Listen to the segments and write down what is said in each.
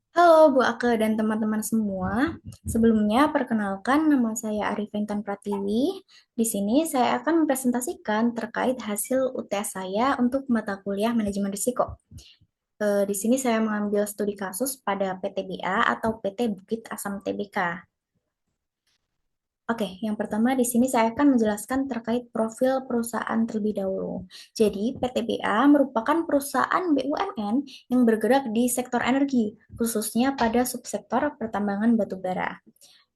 Halo Bu Ake dan teman-teman semua. Sebelumnya perkenalkan nama saya Arifin Tan Pratiwi. Di sini saya akan mempresentasikan terkait hasil UTS saya untuk mata kuliah manajemen risiko. Di sini saya mengambil studi kasus pada PTBA atau PT Bukit Asam Tbk. Oke, yang pertama di sini saya akan menjelaskan terkait profil perusahaan terlebih dahulu. Jadi, PTBA merupakan perusahaan BUMN yang bergerak di sektor energi, khususnya pada subsektor pertambangan batu bara.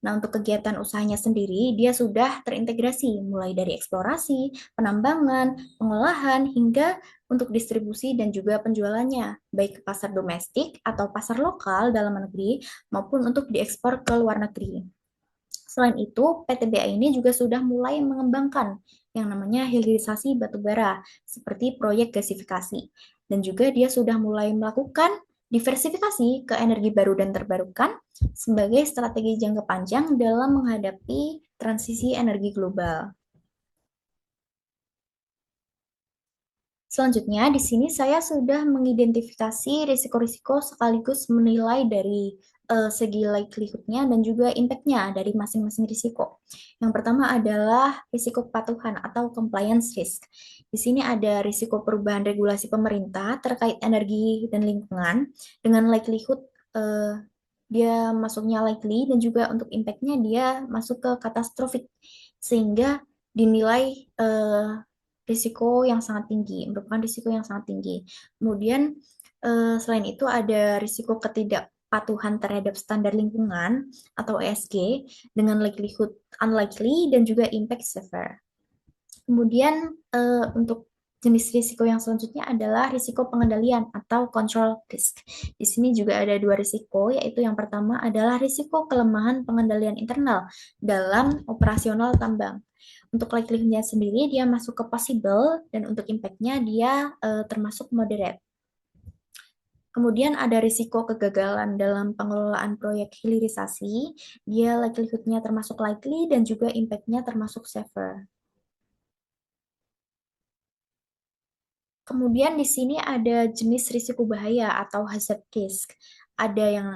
Nah, untuk kegiatan usahanya sendiri, dia sudah terintegrasi mulai dari eksplorasi, penambangan, pengolahan, hingga untuk distribusi dan juga penjualannya, baik ke pasar domestik atau pasar lokal dalam negeri, maupun untuk diekspor ke luar negeri. Selain itu, PTBA ini juga sudah mulai mengembangkan yang namanya hilirisasi batu bara, seperti proyek gasifikasi. Dan juga dia sudah mulai melakukan diversifikasi ke energi baru dan terbarukan sebagai strategi jangka panjang dalam menghadapi transisi energi global. Selanjutnya, di sini saya sudah mengidentifikasi risiko-risiko sekaligus menilai dari segi likelihood-nya dan juga impact-nya dari masing-masing risiko. Yang pertama adalah risiko kepatuhan atau compliance risk. Di sini ada risiko perubahan regulasi pemerintah terkait energi dan lingkungan dengan likelihood dia masuknya likely dan juga untuk impact-nya dia masuk ke katastrofik sehingga dinilai risiko yang sangat tinggi, merupakan risiko yang sangat tinggi. Kemudian selain itu ada risiko ketidakpatuhan terhadap standar lingkungan atau ESG dengan likelihood unlikely dan juga impact severe. Kemudian untuk jenis risiko yang selanjutnya adalah risiko pengendalian atau control risk. Di sini juga ada dua risiko, yaitu yang pertama adalah risiko kelemahan pengendalian internal dalam operasional tambang. Untuk likelihood-nya sendiri, dia masuk ke possible, dan untuk impact-nya dia termasuk moderate. Kemudian ada risiko kegagalan dalam pengelolaan proyek hilirisasi, dia likelihood-nya termasuk likely, dan juga impact-nya termasuk severe. Kemudian di sini ada jenis risiko bahaya atau hazard risk. Ada yang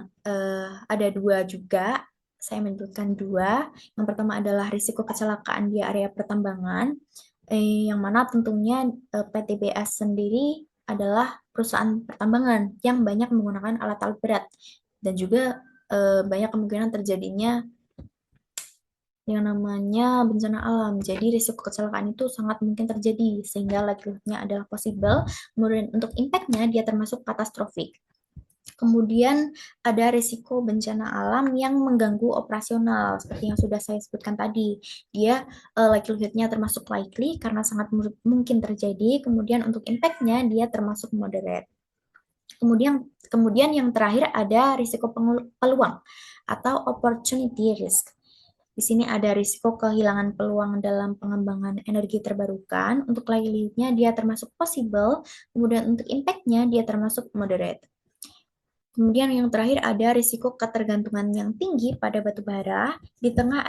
ada dua juga. Saya menyebutkan dua. Yang pertama adalah risiko kecelakaan di area pertambangan, yang mana tentunya PTBS sendiri adalah perusahaan pertambangan yang banyak menggunakan alat-alat berat dan juga banyak kemungkinan terjadinya yang namanya bencana alam. Jadi risiko kecelakaan itu sangat mungkin terjadi sehingga likelihood-nya adalah possible. Kemudian untuk impact-nya dia termasuk katastrofik. Kemudian ada risiko bencana alam yang mengganggu operasional seperti yang sudah saya sebutkan tadi. Dia likelihood-nya termasuk likely karena sangat mungkin terjadi. Kemudian untuk impact-nya dia termasuk moderate. Kemudian kemudian yang terakhir ada risiko peluang atau opportunity risk. Di sini ada risiko kehilangan peluang dalam pengembangan energi terbarukan. Untuk likelihood-nya dia termasuk possible, kemudian untuk impact-nya dia termasuk moderate. Kemudian yang terakhir ada risiko ketergantungan yang tinggi pada batu bara di tengah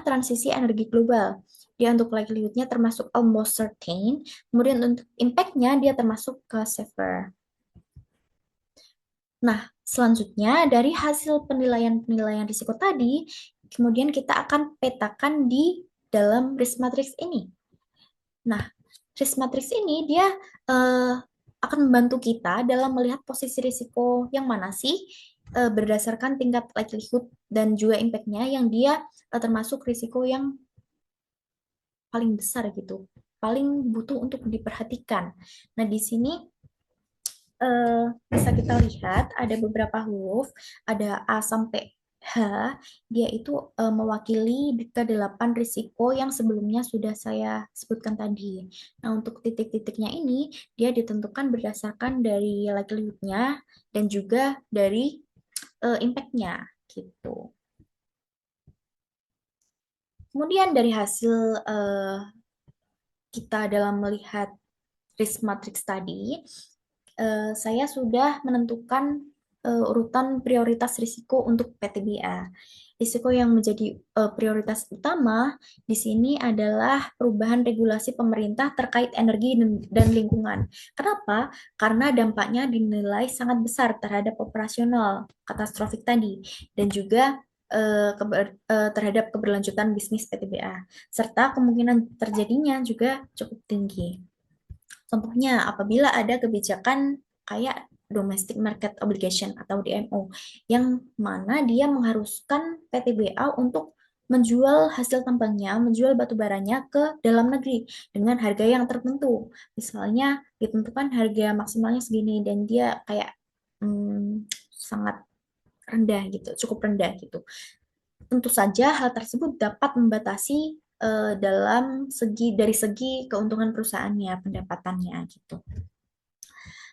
transisi energi global. Dia untuk likelihood-nya termasuk almost certain, kemudian untuk impact-nya dia termasuk ke severe. Nah, selanjutnya dari hasil penilaian-penilaian risiko tadi, kemudian kita akan petakan di dalam risk matrix ini. Nah, risk matrix ini dia eh, akan membantu kita dalam melihat posisi risiko yang mana sih berdasarkan tingkat likelihood dan juga impact-nya yang dia termasuk risiko yang paling besar gitu, paling butuh untuk diperhatikan. Nah, di sini bisa kita lihat ada beberapa huruf, ada A sampai H, dia itu mewakili ke-8 risiko yang sebelumnya sudah saya sebutkan tadi. Nah, untuk titik-titiknya ini, dia ditentukan berdasarkan dari likelihood-nya dan juga dari impact-nya, gitu. Kemudian dari hasil kita dalam melihat risk matrix tadi, saya sudah menentukan urutan prioritas risiko untuk PTBA. Risiko yang menjadi prioritas utama di sini adalah perubahan regulasi pemerintah terkait energi dan lingkungan. Kenapa? Karena dampaknya dinilai sangat besar terhadap operasional katastrofik tadi dan juga terhadap keberlanjutan bisnis PTBA, serta kemungkinan terjadinya juga cukup tinggi. Contohnya, apabila ada kebijakan kayak Domestic Market Obligation atau DMO, yang mana dia mengharuskan PTBA untuk menjual hasil tambangnya, menjual batu baranya ke dalam negeri dengan harga yang tertentu. Misalnya ditentukan harga maksimalnya segini dan dia kayak sangat rendah gitu, cukup rendah gitu. Tentu saja hal tersebut dapat membatasi dalam dari segi keuntungan perusahaannya, pendapatannya gitu.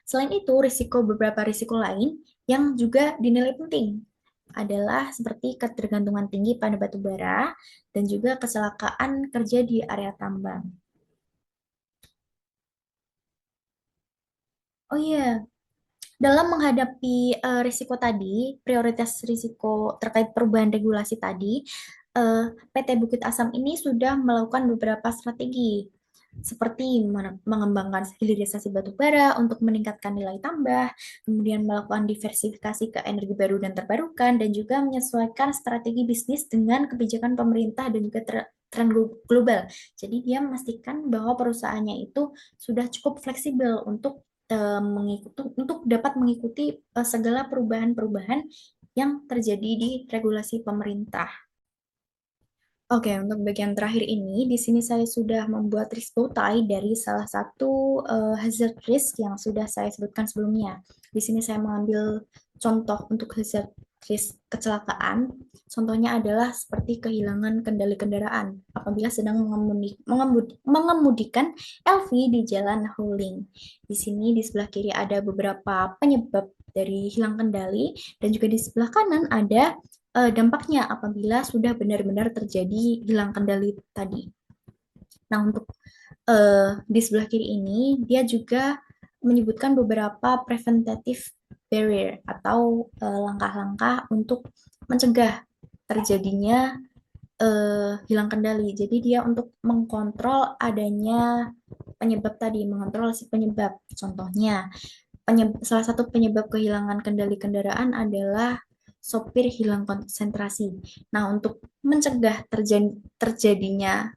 Selain itu, beberapa risiko lain yang juga dinilai penting adalah seperti ketergantungan tinggi pada batu bara dan juga kecelakaan kerja di area tambang. Oh iya, dalam menghadapi risiko tadi, prioritas risiko terkait perubahan regulasi tadi, PT Bukit Asam ini sudah melakukan beberapa strategi, seperti mengembangkan hilirisasi batu bara untuk meningkatkan nilai tambah, kemudian melakukan diversifikasi ke energi baru dan terbarukan, dan juga menyesuaikan strategi bisnis dengan kebijakan pemerintah dan juga tren global. Jadi dia memastikan bahwa perusahaannya itu sudah cukup fleksibel untuk dapat mengikuti segala perubahan-perubahan yang terjadi di regulasi pemerintah. Oke, untuk bagian terakhir ini, di sini saya sudah membuat risk tie dari salah satu hazard risk yang sudah saya sebutkan sebelumnya. Di sini saya mengambil contoh untuk hazard risk kecelakaan. Contohnya adalah seperti kehilangan kendali kendaraan apabila sedang mengemudikan LV di jalan Huling. Di sini di sebelah kiri ada beberapa penyebab dari hilang kendali dan juga di sebelah kanan ada dampaknya apabila sudah benar-benar terjadi hilang kendali tadi. Nah, untuk di sebelah kiri ini, dia juga menyebutkan beberapa preventative barrier atau langkah-langkah untuk mencegah terjadinya hilang kendali. Jadi dia untuk mengkontrol adanya penyebab tadi, mengontrol si penyebab. Contohnya, salah satu penyebab kehilangan kendali kendaraan adalah sopir hilang konsentrasi. Nah, untuk mencegah terjadinya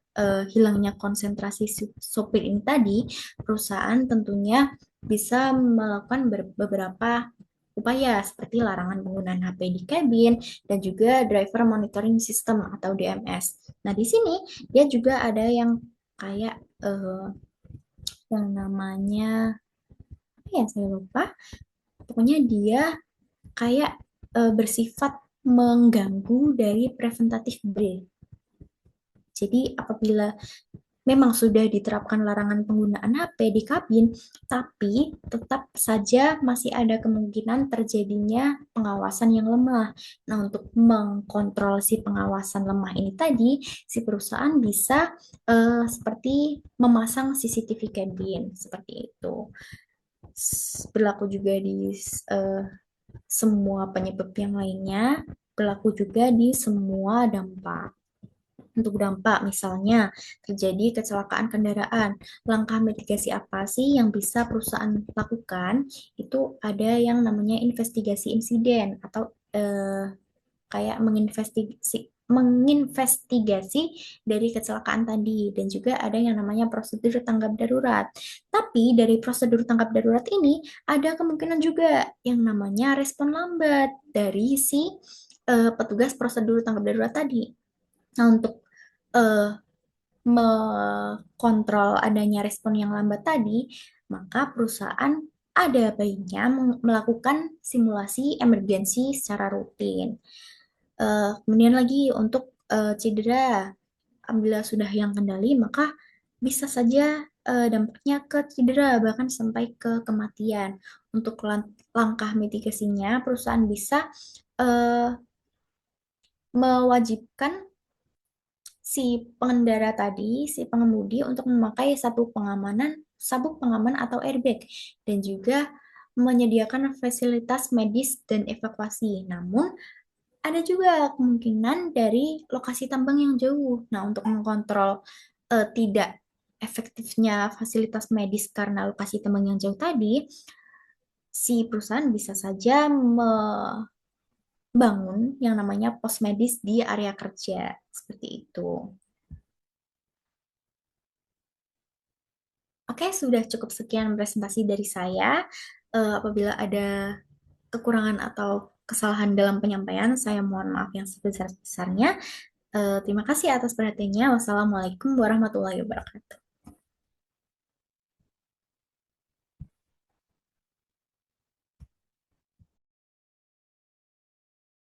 hilangnya konsentrasi sopir ini tadi, perusahaan tentunya bisa melakukan beberapa upaya seperti larangan penggunaan HP di kabin dan juga driver monitoring system atau DMS. Nah, di sini dia juga ada yang kayak yang namanya apa ya saya lupa. Pokoknya dia kayak bersifat mengganggu dari preventative brain. Jadi apabila memang sudah diterapkan larangan penggunaan HP di kabin, tapi tetap saja masih ada kemungkinan terjadinya pengawasan yang lemah. Nah, untuk mengkontrol si pengawasan lemah ini tadi, si perusahaan bisa seperti memasang CCTV cabin seperti itu. Berlaku juga di semua penyebab yang lainnya, berlaku juga di semua dampak. Untuk dampak, misalnya terjadi kecelakaan kendaraan, langkah mitigasi apa sih yang bisa perusahaan lakukan? Itu ada yang namanya investigasi insiden atau kayak menginvestigasi dari kecelakaan tadi dan juga ada yang namanya prosedur tanggap darurat. Tapi dari prosedur tanggap darurat ini ada kemungkinan juga yang namanya respon lambat dari si petugas prosedur tanggap darurat tadi. Nah, untuk eh, mengontrol adanya respon yang lambat tadi, maka perusahaan ada baiknya melakukan simulasi emergensi secara rutin. Kemudian lagi untuk cedera, apabila sudah hilang kendali, maka bisa saja dampaknya ke cedera, bahkan sampai ke kematian. Untuk langkah mitigasinya, perusahaan bisa uh, mewajibkan si pengendara tadi, si pengemudi untuk memakai sabuk pengaman atau airbag dan juga menyediakan fasilitas medis dan evakuasi. Namun, ada juga kemungkinan dari lokasi tambang yang jauh. Nah, untuk mengontrol tidak efektifnya fasilitas medis karena lokasi tambang yang jauh tadi, si perusahaan bisa saja membangun yang namanya pos medis di area kerja. Seperti itu. Oke, sudah cukup sekian presentasi dari saya. Apabila ada kekurangan atau kesalahan dalam penyampaian, saya mohon maaf yang sebesar-besarnya. Terima kasih atas perhatiannya. Wassalamualaikum warahmatullahi wabarakatuh.